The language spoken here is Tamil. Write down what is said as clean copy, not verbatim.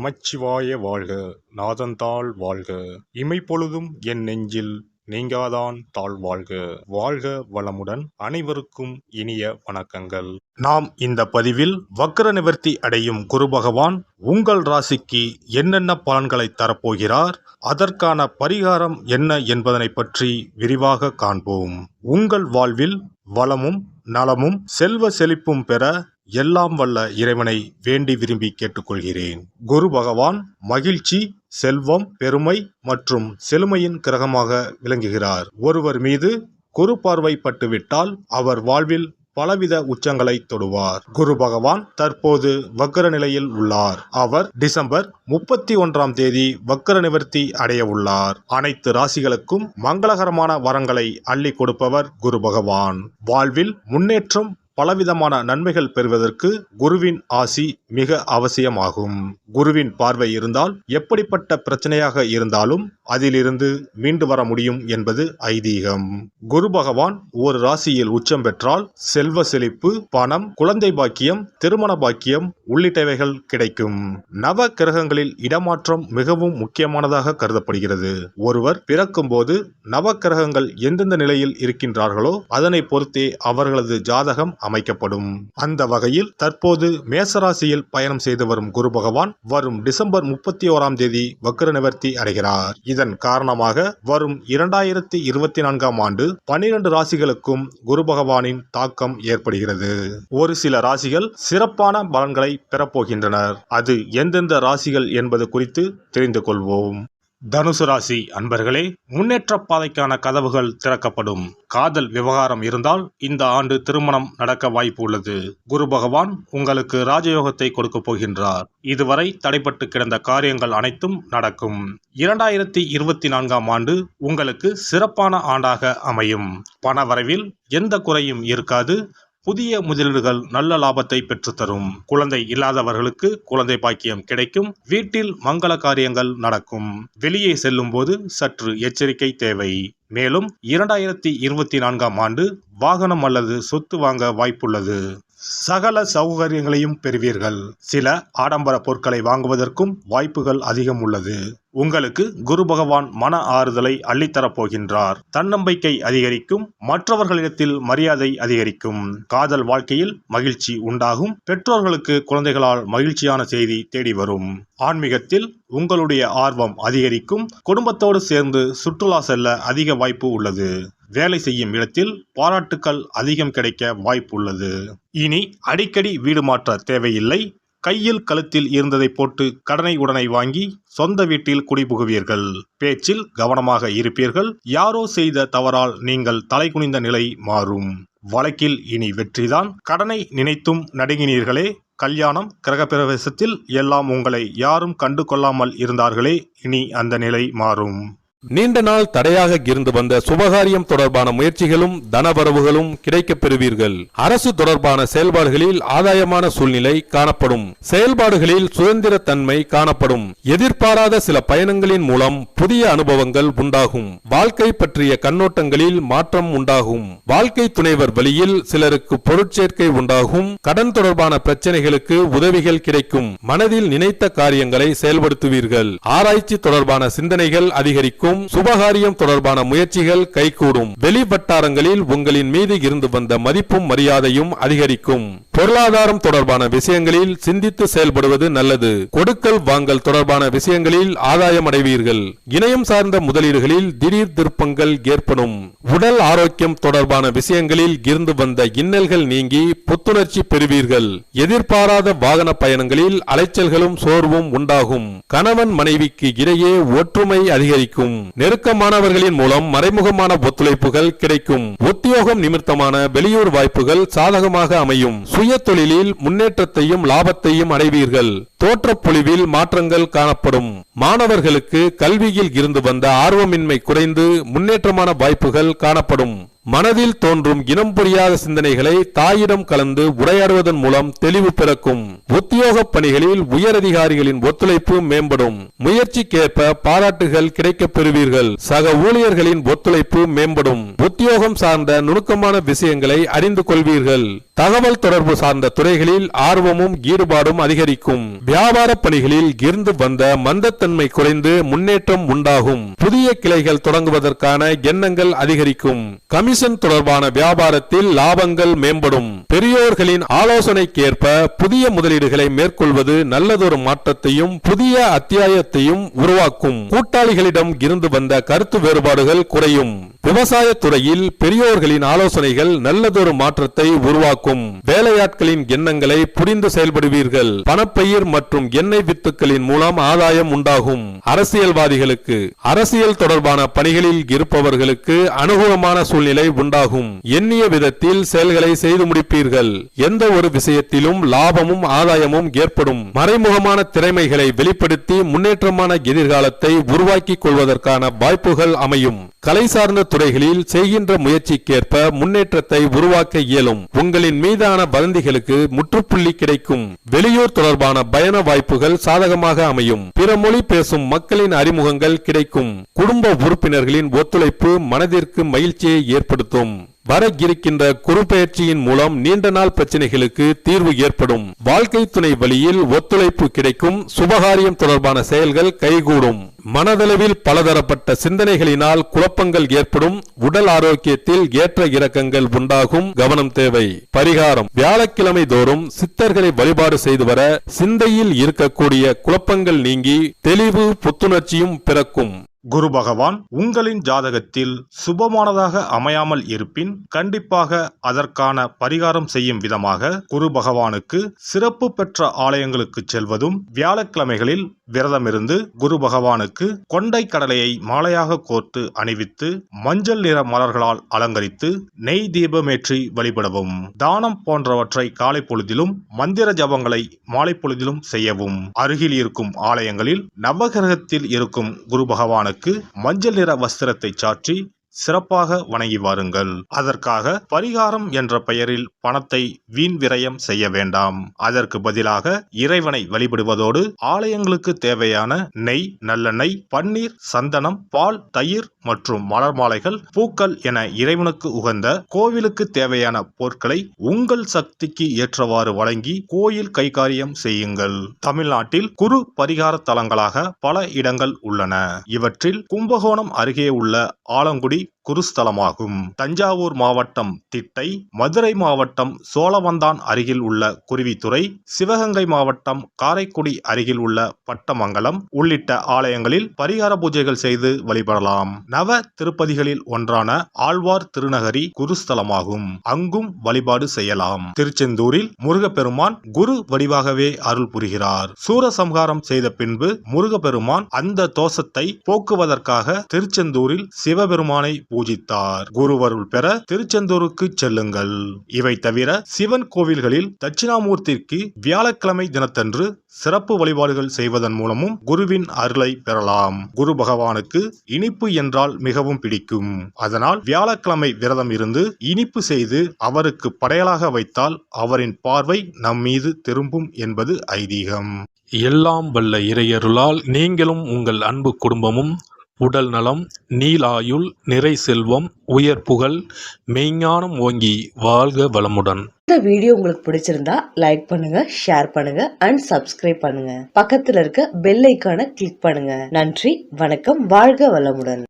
நமச்சிவாய வாழ்க. நாதந்தாள் வாழ்க. இமைப்பொழுதும் என் நெஞ்சில் நீங்காதான் தாழ் வாழ்க. வாழ்க வளமுடன். அனைவருக்கும் இனிய வணக்கங்கள். நாம் இந்த பதிவில் வக்ர நிவர்த்தி அடையும் குரு பகவான் உங்கள் ராசிக்கு என்னென்ன பலன்களை தரப்போகிறார், அதற்கான பரிகாரம் என்ன என்பதனை பற்றி விரிவாக காண்போம். உங்கள் வாழ்வில் வளமும் நலமும் செல்வ செழிப்பும் பெற எல்லாம் வல்ல இறைவனை வேண்டி விரும்பி கேட்டுக்கொள்கிறேன். குரு பகவான் மகிழ்ச்சி, செல்வம், பெருமை மற்றும் செழுமையின் கிரகமாக விளங்குகிறார். ஒருவர் மீது குரு பார்வை பட்டுவிட்டால் அவர் வாழ்வில் பலவித உச்சங்களை தொடுவார். குரு பகவான் தற்போது வக்ர நிலையில் உள்ளார். அவர் டிசம்பர் 31ஆம் தேதி வக்ர நிவர்த்தி அடைய உள்ளார். அனைத்து ராசிகளுக்கும் மங்களகரமான வரங்களை அள்ளி கொடுப்பவர் குரு பகவான். வாழ்வில் முன்னேற்றம், பலவிதமான நன்மைகள் பெறுவதற்கு குருவின் ஆசி மிக அவசியமாகும். குருவின் பார்வை இருந்தால் எப்படிப்பட்ட பிரச்சனையாக இருந்தாலும் அதிலிருந்து மீண்டு வர முடியும் என்பது ஐதீகம். குரு பகவான் ஒரு ராசியில் உச்சம் பெற்றால் செல்வ செழிப்பு, பணம், குழந்தை பாக்கியம், திருமண பாக்கியம் உள்ளிட்டவைகள் கிடைக்கும். நவ கிரகங்களில் இடமாற்றம் மிகவும் முக்கியமானதாக கருதப்படுகிறது. ஒருவர் பிறக்கும் போது நவ கிரகங்கள் எந்தெந்த நிலையில் இருக்கின்றார்களோ அதனை பொறுத்தே அவர்களது ஜாதகம் அமைக்கப்படும். அந்த வகையில் தற்போது மேசராசியில் பயணம் செய்து வரும் குரு பகவான் வரும் டிசம்பர் 31ஆம் தேதி வக்ர நிவர்த்தி அடைகிறார். இதன் காரணமாக வரும் 2024ஆம் ஆண்டு 12 ராசிகளுக்கும் குரு பகவானின் தாக்கம் ஏற்படுகிறது. ஒரு சில ராசிகள் சிறப்பான பலன்களை பெறப்போகின்றனர். அது எந்தெந்த ராசிகள் என்பது குறித்து தெரிந்து கொள்வோம். தனுசு ராசி அன்பர்களே, முன்னேற்ற பாதைக்கான கதவுகள் திறக்கப்படும். காதல் விவகாரம் இருந்தால் இந்த ஆண்டு திருமணம் நடக்க வாய்ப்பு உள்ளது. குரு பகவான் உங்களுக்கு ராஜயோகத்தை கொடுக்க போகின்றார். இதுவரை தடைப்பட்டு கிடந்த காரியங்கள் அனைத்தும் நடக்கும். 2024ஆம் ஆண்டு உங்களுக்கு சிறப்பான ஆண்டாக அமையும். பண வரவில் எந்த குறையும் இருக்காது. புதிய முதலீடுகள் நல்ல லாபத்தை பெற்றுத்தரும். குழந்தை இல்லாதவர்களுக்கு குழந்தை பாக்கியம் கிடைக்கும். வீட்டில் மங்கள காரியங்கள் நடக்கும். வெளியே செல்லும் போது சற்று எச்சரிக்கை தேவை. மேலும் 2024ஆம் ஆண்டு வாகனம் அல்லது சொத்து வாங்க வாய்ப்புள்ளது. சகல சௌகரியங்களையும் பெறுவீர்கள். சில ஆடம்பர பொருட்களை வாங்குவதற்கும் வாய்ப்புகள் அதிகம் உள்ளது. உங்களுக்கு குரு பகவான் மன ஆறுதலை அள்ளித்தரப் போகின்றார். தன்னம்பிக்கை அதிகரிக்கும். மற்றவர்களிடத்தில் மரியாதை அதிகரிக்கும். காதல் வாழ்க்கையில் மகிழ்ச்சி உண்டாகும். பெற்றோர்களுக்கு குழந்தைகளால் மகிழ்ச்சியான செய்தி தேடி வரும். ஆன்மீகத்தில் உங்களுடைய ஆர்வம் அதிகரிக்கும். குடும்பத்தோடு சேர்ந்து சுற்றுலா செல்ல அதிக வாய்ப்பு உள்ளது. வேலை செய்யும் இடத்தில் பாராட்டுக்கள் அதிகம் கிடைக்க வாய்ப்பு உள்ளது. இனி அடிக்கடி வீடு மாற்ற தேவையில்லை. கையில் கழுத்தில் இருந்ததை போட்டு கடனை உடனை வாங்கி சொந்த வீட்டில் குடிபுகுவீர்கள். பேச்சில் கவனமாக இருப்பீர்கள். யாரோ செய்த தவறால் நீங்கள் தலைகுனிந்த நிலை மாறும். வழக்கில் இனி வெற்றிதான். கடனை நினைத்தும் நடுங்கினீர்களே. கல்யாணம், கிரகப்பிரவேசத்தில் எல்லாம் உங்களை யாரும் கண்டு கொள்ளாமல் இருந்தார்களே, இனி அந்த நிலை மாறும். நீண்ட நாள் தடையாக இருந்து வந்த சுபகாரியம் தொடர்பான முயற்சிகளும் தனவரவுகளும் கிடைக்கப் பெறுவீர்கள். அரசு தொடர்பான செயல்பாடுகளில் ஆதாயமான சூழ்நிலை காணப்படும். செயல்பாடுகளில் சுதந்திர தன்மை காணப்படும். எதிர்பாராத சில பயணங்களின் மூலம் புதிய அனுபவங்கள் உண்டாகும். வாழ்க்கை பற்றிய கண்ணோட்டங்களில் மாற்றம் உண்டாகும். வாழ்க்கை துணைவர் வழியில் சிலருக்கு பொருட்சேர்க்கை உண்டாகும். கடன் தொடர்பான பிரச்சனைகளுக்கு உதவிகள் கிடைக்கும். மனதில் நினைத்த காரியங்களை செயல்படுத்துவீர்கள். ஆராய்ச்சி தொடர்பான சிந்தனைகள் அதிகரிக்கும். சுபகாரியம் தொடர்பான முயற்சிகள் கைகூடும். வெளி வட்டாரங்களில் உங்களின் மீது இருந்து வந்த மதிப்பும் மரியாதையும் அதிகரிக்கும். பொருளாதாரம் தொடர்பான விஷயங்களில் சிந்தித்து செயல்படுவது நல்லது. கொடுக்கல் வாங்கல் தொடர்பான விஷயங்களில் ஆதாயம் அடைவீர்கள். இணையம் சார்ந்த முதலீடுகளில் திடீர் திருப்பங்கள் ஏற்படும். உடல் ஆரோக்கியம் தொடர்பான விஷயங்களில் இருந்து வந்த இன்னல்கள் நீங்கி புத்துணர்ச்சி பெறுவீர்கள். எதிர்பாராத வாகன பயணங்களில் அலைச்சல்களும் சோர்வும் உண்டாகும். கணவன் மனைவிக்கு இடையே ஒற்றுமை அதிகரிக்கும். நெருக்கமானவர்களின் மூலம் மறைமுகமான ஒத்துழைப்புகள் கிடைக்கும். உத்தியோகம் நிமித்தமான வெளியூர் வாய்ப்புகள் சாதகமாக அமையும். சுய தொழிலில் முன்னேற்றத்தையும் லாபத்தையும் அடைவீர்கள். தோற்றப்பொழிவில் மாற்றங்கள் காணப்படும். மாணவர்களுக்கு கல்வியில் இருந்து வந்த ஆர்வமின்மை குறைந்து முன்னேற்றமான வாய்ப்புகள் காணப்படும். மனதில் தோன்றும் இனம் புரியாத சிந்தனைகளை தாயிடம் கலந்து உரையாடுவதன் மூலம் தெளிவு பிறக்கும். உத்தியோக பணிகளில் உயரதிகாரிகளின் ஒத்துழைப்பு மேம்படும். முயற்சிக்கேற்ப பாராட்டுகள் கிடைக்கப் பெறுவீர்கள். சக ஊழியர்களின் ஒத்துழைப்பு மேம்படும். உத்தியோகம் சார்ந்த நுணுக்கமான விஷயங்களை அறிந்து கொள்வீர்கள். தகவல் தொடர்பு சார்ந்த துறைகளில் ஆர்வமும் ஈடுபாடும் அதிகரிக்கும். வியாபார பணிகளில் இருந்து வந்த மந்தத்தன்மை குறைந்து முன்னேற்றம் உண்டாகும். புதிய கிளைகள் தொடங்குவதற்கான எண்ணங்கள் அதிகரிக்கும். கமிஷன் தொடர்பான வியாபாரத்தில் லாபங்கள் மேம்படும். பெரியோர்களின் ஆலோசனைக்கேற்ப புதிய முதலீடுகளை மேற்கொள்வது நல்லதொரு மாற்றத்தையும் புதிய அத்தியாயத்தையும் உருவாக்கும். கூட்டாளிகளிடம் இருந்து வந்த கருத்து வேறுபாடுகள் குறையும். விவசாய துறையில் பெரியோர்களின் ஆலோசனைகள் நல்லதொரு மாற்றத்தை உருவாக்கும். வேலையாட்களின் எண்ணங்களை புரிந்து செயல்படுவீர்கள். பணப்பயிர் மற்றும் எண்ணெய் வித்துக்களின் மூலம் ஆதாயம் உண்டாகும். அரசியல்வாதிகளுக்கு அரசியல் தொடர்பான பணிகளில் இருப்பவர்களுக்கு அனுகூலமான சூழ்நிலை உண்டாகும். எண்ணிய விதத்தில் செயல்களை செய்து முடிப்பீர்கள். எந்த ஒரு விஷயத்திலும் லாபமும் ஆதாயமும் ஏற்படும். மறைமுகமான திறமைகளை வெளிப்படுத்தி முன்னேற்றமான எதிர்காலத்தை உருவாக்கிக் கொள்வதற்கான வாய்ப்புகள் அமையும். கலை சார்ந்த துறைகளில் செய்கின்ற முயற்சிக்கேற்ப முன்னேற்றத்தை உருவாக்க இயலும். உங்களின் மீதான வதந்திகளுக்கு முற்றுப்புள்ளி கிடைக்கும். வெளியூர் தொடர்பான பயண வாய்ப்புகள் சாதகமாக அமையும். பிற மொழி பேசும் மக்களின் அறிமுகங்கள் கிடைக்கும். குடும்ப உறுப்பினர்களின் ஒத்துழைப்பு மனதிற்கு மகிழ்ச்சியை ஏற்படுத்தும். வர இருக்கின்ற குரு பயிற்சியின் மூலம் நீண்ட நாள் பிரச்சனைகளுக்கு தீர்வு ஏற்படும். வாழ்க்கை துணை வழியில் ஒத்துழைப்பு கிடைக்கும். சுபகாரியம் தொடர்பான செயல்கள் கைகூடும். மனதளவில் பலதரப்பட்ட சிந்தனைகளினால் குழப்பங்கள் ஏற்படும். உடல் ஆரோக்கியத்தில் ஏற்ற இறக்கங்கள் உண்டாகும். கவனம் தேவை. பரிகாரம்: வியாழக்கிழமை தோறும் சித்தர்களை வழிபாடு செய்து வர சிந்தையில் இருக்கக்கூடிய குழப்பங்கள் நீங்கி தெளிவு புத்துணர்ச்சியும் பிறக்கும். குரு பகவான் உங்களின் ஜாதகத்தில் சுபமானதாக அமையாமல் இருப்பின் கண்டிப்பாக அதற்கான பரிகாரம் செய்யும் விதமாக குரு பகவானுக்கு சிறப்பு பெற்ற ஆலயங்களுக்கு செல்வதும், வியாழக்கிழமைகளில் விரதமிருந்து குரு பகவானுக்கு கொண்டை கடலையை மாலையாக கோர்த்து அணிவித்து மஞ்சள் நிற மலர்களால் அலங்கரித்து நெய் தீபமேற்றி வழிபடவும். தானம் போன்றவற்றை காலை பொழுதிலும் மந்திர ஜபங்களை மாலை பொழுதிலும் செய்யவும். அருகில் இருக்கும் ஆலயங்களில் நவகிரகத்தில் இருக்கும் குரு பகவானுக்கு மஞ்சள் நிற வஸ்திரத்தை சாற்றி சிறப்பாக வணங்கி வாருங்கள். அதற்காக பரிகாரம் என்ற பெயரில் பணத்தை வீண் விரயம் செய்ய வேண்டாம். அதற்கு பதிலாக இறைவனை வழிபடுவதோடு ஆலயங்களுக்கு தேவையான நெய், நல்லெண்ணெய், பன்னீர், சந்தனம், பால், தயிர் மற்றும் மலர் மாலைகள், பூக்கள் என இறைவனுக்கு உகந்த கோவிலுக்கு தேவையான பொருட்களை உங்கள் சக்திக்கு ஏற்றவாறு வழங்கி கோயில் கைகாரியம் செய்யுங்கள். தமிழ்நாட்டில் குரு பரிகார தலங்களாக பல இடங்கள் உள்ளன. இவற்றில் கும்பகோணம் அருகே உள்ள ஆலங்குடி குருஸ்தலமாகும். தஞ்சாவூர் மாவட்டம் திட்டை, மதுரை மாவட்டம் சோழவந்தான் அருகில் உள்ள குருவித்துறை, சிவகங்கை மாவட்டம் காரைக்குடி அருகில் உள்ள பட்டமங்கலம் உள்ளிட்ட ஆலயங்களில் பரிகார பூஜைகள் செய்து வழிபடலாம். நவ திருப்பதிகளில் ஒன்றான ஆழ்வார் திருநகரி குருஸ்தலமாகும். அங்கும் வழிபாடு செய்யலாம். திருச்செந்தூரில் முருகப்பெருமான் குரு வடிவாகவே அருள் புரிகிறார். சூரசம்ஹாரம் செய்த பின்பு முருகப்பெருமான் அந்த தோஷத்தை போக்குவதற்காக திருச்செந்தூரில் சிவபெருமானை பூஜித்தார். குருவருள் பெற திருச்செந்தூருக்கு செல்லுங்கள். இவை தவிர சிவன் கோவில்களில் தட்சிணாமூர்த்திக்கு வியாழக்கிழமை தினத்தன்று சிறப்பு வழிபாடுகள் செய்வதன் மூலமும் குருவின் அருளை பெறலாம். குரு பகவானுக்கு இனிப்பு என்றால் மிகவும் பிடிக்கும். அதனால் வியாழக்கிழமை விரதம் இருந்து இனிப்பு செய்து அவருக்கு படையலாக வைத்தால் அவரின் பார்வை நம் மீது திரும்பும் என்பது ஐதீகம். எல்லாம் வல்ல இறையருளால் நீங்களும் உங்கள் அன்பு குடும்பமும் உடல் நலம், நீலாயுள், நிறை செல்வம், உயர் புகழ், மெய்ஞானம் ஓங்கி வாழ்க வளமுடன். இந்த வீடியோ உங்களுக்கு பிடிச்சிருந்தா லைக் பண்ணுங்க, ஷேர் பண்ணுங்க அண்ட் சப்ஸ்கிரைப் பண்ணுங்க. பக்கத்துல இருக்க பெல் ஐகானை கிளிக் பண்ணுங்க. நன்றி, வணக்கம், வாழ்க வளமுடன்.